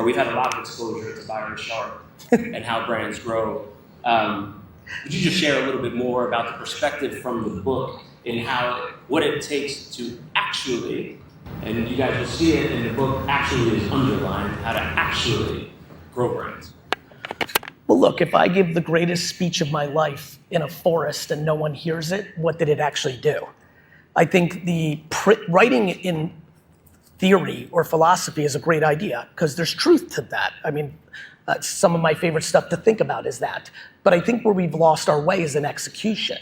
We've had a lot of exposure to Byron Sharp and how brands grow. Could you just share a little bit more about the perspective from the book and what it takes to actually, and you guys will see it in the book, actually is underlined, how to actually grow brands? Well, look, if I give the greatest speech of my life in a forest and no one hears it, what did it actually do? I think writing in theory or philosophy is a great idea because there's truth to that. I mean, some of my favorite stuff to think about is that. But I think where we've lost our way is in execution.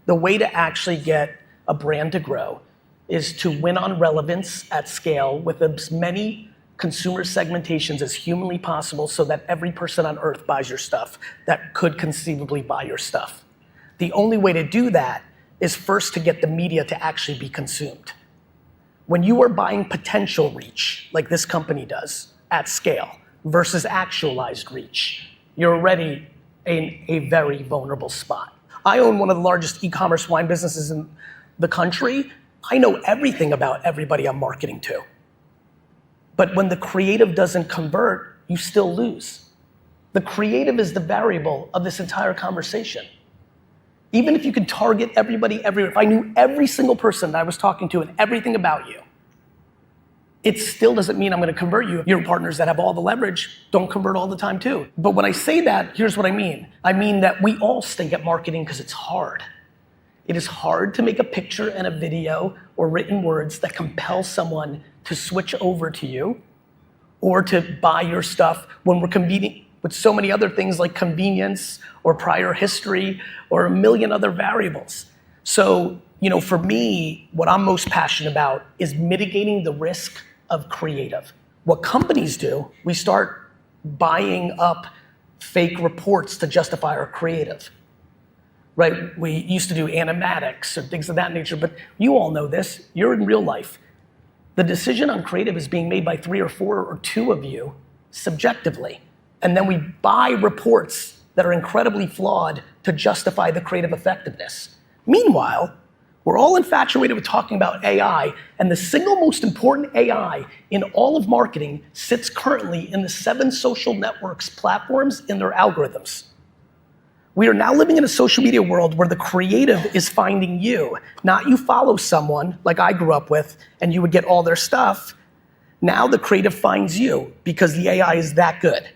The way to actually get a brand to grow is to win on relevance at scale with as many consumer segmentations as humanly possible so that every person on earth buys your stuff that could conceivably buy your stuff. The only way to do that is first to get the media to actually be consumed. When you are buying potential reach, like this company does, at scale, versus actualized reach, you're already in a very vulnerable spot. I own one of the largest e-commerce wine businesses in the country. I know everything about everybody I'm marketing to. But when the creative doesn't convert, you still lose. The creative is the variable of this entire conversation. Even if you could target everybody everywhere, if I knew every single person that I was talking to and everything about you, it still doesn't mean I'm gonna convert you. Your partners that have all the leverage don't convert all the time too. But when I say that, here's what I mean. I mean that we all stink at marketing because it's hard. It is hard to make a picture and a video or written words that compel someone to switch over to you or to buy your stuff when we're competing with so many other things like convenience or prior history or a million other variables. So, for me, what I'm most passionate about is mitigating the risk of creative. What companies do, we start buying up fake reports to justify our creative. Right? We used to do animatics or things of that nature, but you all know this, you're in real life. The decision on creative is being made by 3 or 4 or 2 of you subjectively. And then we buy reports that are incredibly flawed to justify the creative effectiveness. Meanwhile, we're all infatuated with talking about AI, and the single most important AI in all of marketing sits currently in the 7 social networks platforms in their algorithms. We are now living in a social media world where the creative is finding you, not you follow someone like I grew up with and you would get all their stuff. Now the creative finds you because the AI is that good.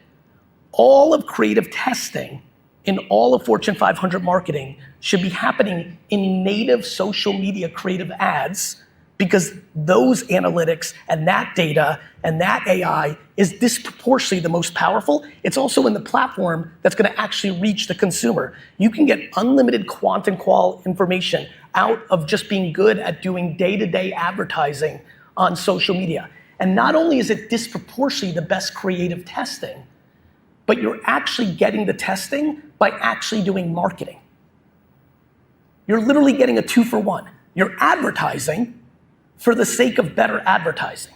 All of creative testing in all of Fortune 500 marketing should be happening in native social media creative ads because those analytics and that data and that AI is disproportionately the most powerful. It's also in the platform that's gonna actually reach the consumer. You can get unlimited quant and qual information out of just being good at doing day-to-day advertising on social media. And not only is it disproportionately the best creative testing, but you're actually getting the testing by actually doing marketing. You're literally getting a 2-for-1. You're advertising for the sake of better advertising.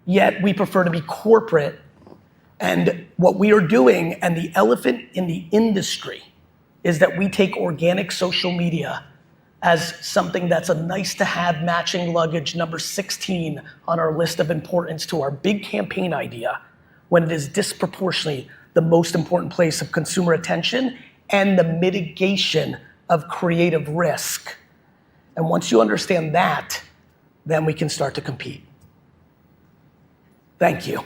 Yet we prefer to be corporate, and what we are doing, and the elephant in the industry, is that we take organic social media as something that's a nice to have matching luggage number 16 on our list of importance to our big campaign idea, when it is disproportionately the most important place of consumer attention and the mitigation of creative risk. And once you understand that, then we can start to compete. Thank you.